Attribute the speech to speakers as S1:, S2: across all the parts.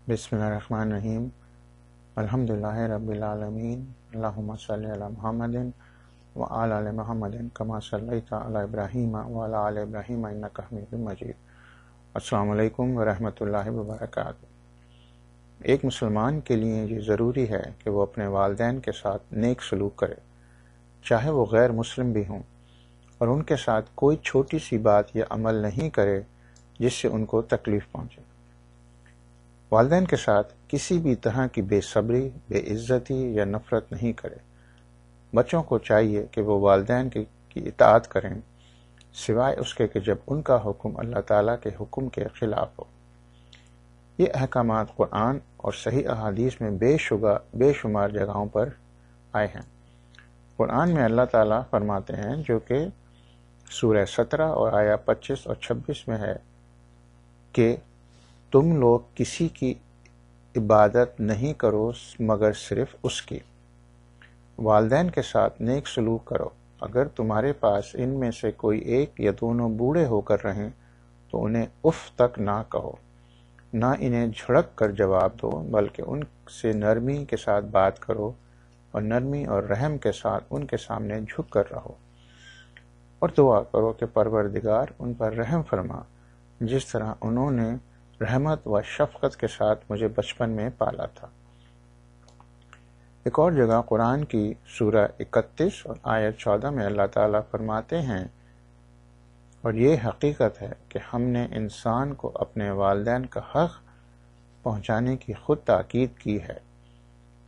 S1: بسم اللہ الرحمن الرحیم الحمدللہ رب العالمین اللہم صلی علی محمد وعلی آل محمد کما صلیت علی ابراہیم وعلی آل ابراہیم انک حمید مجید۔ السلام علیکم ورحمۃ اللہ وبرکاتہ۔ ایک مسلمان کے لیے یہ ضروری ہے کہ وہ اپنے والدین کے ساتھ نیک سلوک کرے، چاہے وہ غیر مسلم بھی ہوں، اور ان کے ساتھ کوئی چھوٹی سی بات یا عمل نہیں کرے جس سے ان کو تکلیف پہنچے۔ والدین کے ساتھ کسی بھی طرح کی بے صبری، بے عزتی یا نفرت نہیں کرے۔ بچوں کو چاہیے کہ وہ والدین کی اطاعت کریں، سوائے اس کے کہ جب ان کا حکم اللہ تعالیٰ کے حکم کے خلاف ہو۔ یہ احکامات قرآن اور صحیح احادیث میں بے شمار جگہوں پر آئے ہیں۔ قرآن میں اللہ تعالیٰ فرماتے ہیں، جو کہ سورہ 17 اور آیا 25 اور 26 میں ہے، کہ تم لوگ کسی کی عبادت نہیں کرو مگر صرف اس کی۔ والدین کے ساتھ نیک سلوک کرو۔ اگر تمہارے پاس ان میں سے کوئی ایک یا دونوں بوڑھے ہو کر رہیں تو انہیں اف تک نہ کہو، نہ انہیں جھڑک کر جواب دو، بلکہ ان سے نرمی کے ساتھ بات کرو اور نرمی اور رحم کے ساتھ ان کے سامنے جھک کر رہو، اور دعا کرو کہ پروردگار ان پر رحم فرما، جس طرح انہوں نے رحمت و شفقت کے ساتھ مجھے بچپن میں پالا تھا۔ ایک اور جگہ قرآن کی سورہ 31 اور آیت 14 میں اللہ تعالیٰ فرماتے ہیں، اور یہ حقیقت ہے کہ ہم نے انسان کو اپنے والدین کا حق پہنچانے کی خود تاکید کی ہے۔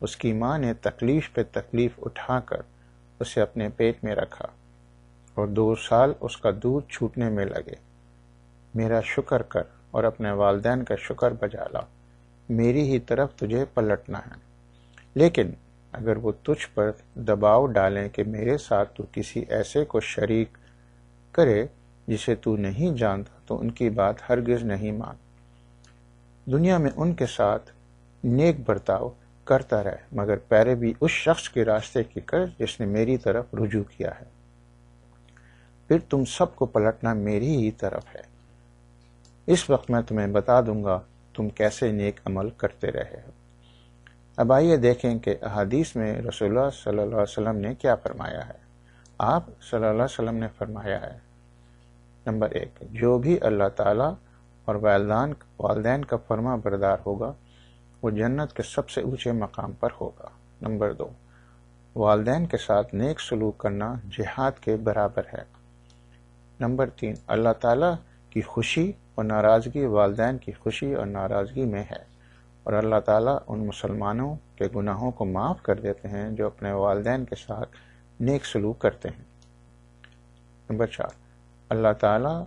S1: اس کی ماں نے تکلیف پہ تکلیف اٹھا کر اسے اپنے پیٹ میں رکھا، اور 2 سال اس کا دودھ چھوٹنے میں لگے۔ میرا شکر کر اور اپنے والدین کا شکر بجا لا، میری ہی طرف تجھے پلٹنا ہے۔ لیکن اگر وہ تجھ پر دباؤ ڈالیں کہ میرے ساتھ تو کسی ایسے کو شریک کرے جسے تو نہیں جانتا، تو ان کی بات ہرگز نہیں مان۔ دنیا میں ان کے ساتھ نیک برتاؤ کرتا رہ، مگر پیروی اس شخص کے راستے کی کر جس نے میری طرف رجوع کیا ہے، پھر تم سب کو پلٹنا میری ہی طرف ہے۔ اس وقت میں تمہیں بتا دوں گا تم کیسے نیک عمل کرتے رہے ہو۔ اب آئیے دیکھیں کہ احادیث میں رسول اللہ صلی اللہ علیہ وسلم نے کیا فرمایا ہے۔ آپ صلی اللہ علیہ وسلم نے فرمایا ہے، نمبر 1، جو بھی اللہ تعالیٰ اور والدین کا فرما بردار ہوگا وہ جنت کے سب سے اونچے مقام پر ہوگا۔ نمبر 2، والدین کے ساتھ نیک سلوک کرنا جہاد کے برابر ہے۔ نمبر 3، اللہ تعالیٰ کی خوشی اور ناراضگی والدین کی خوشی اور ناراضگی میں ہے، اور اللہ تعالیٰ ان مسلمانوں کے گناہوں کو معاف کر دیتے ہیں جو اپنے والدین کے ساتھ نیک سلوک کرتے ہیں۔ نمبر 4، اللہ تعالیٰ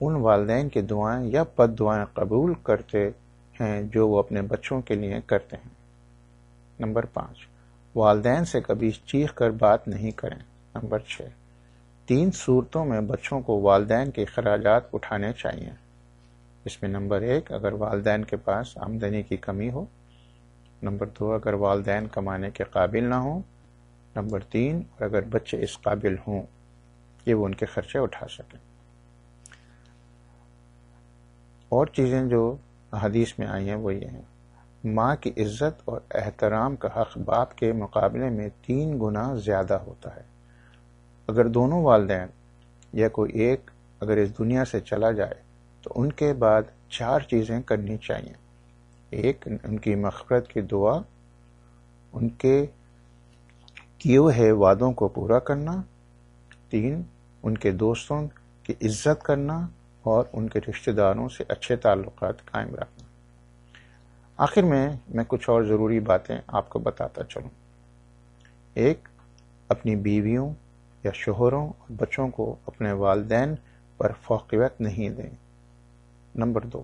S1: ان والدین کی دعائیں یا بد دعائیں قبول کرتے ہیں جو وہ اپنے بچوں کے لیے کرتے ہیں۔ نمبر 5، والدین سے کبھی چیخ کر بات نہیں کریں۔ نمبر 6، 3 صورتوں میں بچوں کو والدین کے اخراجات اٹھانے چاہیے۔ اس میں نمبر 1، اگر والدین کے پاس آمدنی کی کمی ہو۔ نمبر 2، اگر والدین کمانے کے قابل نہ ہوں۔ نمبر 3، اگر بچے اس قابل ہوں کہ وہ ان کے خرچے اٹھا سکیں۔ اور چیزیں جو حدیث میں آئی ہیں وہ یہ ہیں، ماں کی عزت اور احترام کا حق باپ کے مقابلے میں 3 گنا زیادہ ہوتا ہے۔ اگر دونوں والدین یا کوئی ایک اگر اس دنیا سے چلا جائے تو ان کے بعد 4 چیزیں کرنی چاہیے۔ 1، ان کی مغفرت کی دعا، ان کے کیے ہوئے وعدوں کو پورا کرنا۔ 3، ان کے دوستوں کی عزت کرنا اور ان کے رشتہ داروں سے اچھے تعلقات قائم رکھنا۔ آخر میں کچھ اور ضروری باتیں آپ کو بتاتا چلوں۔ 1، اپنی بیویوں یا شوہروں اور بچوں کو اپنے والدین پر فوقیت نہیں دیں۔ نمبر 2،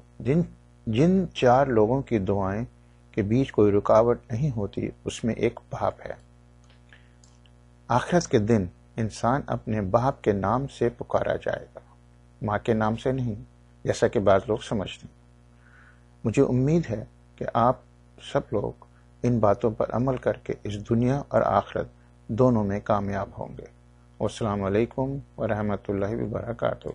S1: جن 4 لوگوں کی دعائیں کے بیچ کوئی رکاوٹ نہیں ہوتی اس میں ایک باپ ہے۔ آخرت کے دن انسان اپنے باپ کے نام سے پکارا جائے گا، ماں کے نام سے نہیں، جیسا کہ بعض لوگ سمجھتے ہیں۔ مجھے امید ہے کہ آپ سب لوگ ان باتوں پر عمل کر کے اس دنیا اور آخرت دونوں میں کامیاب ہوں گے۔ والسلام علیکم ورحمۃ اللہ وبرکاتہ۔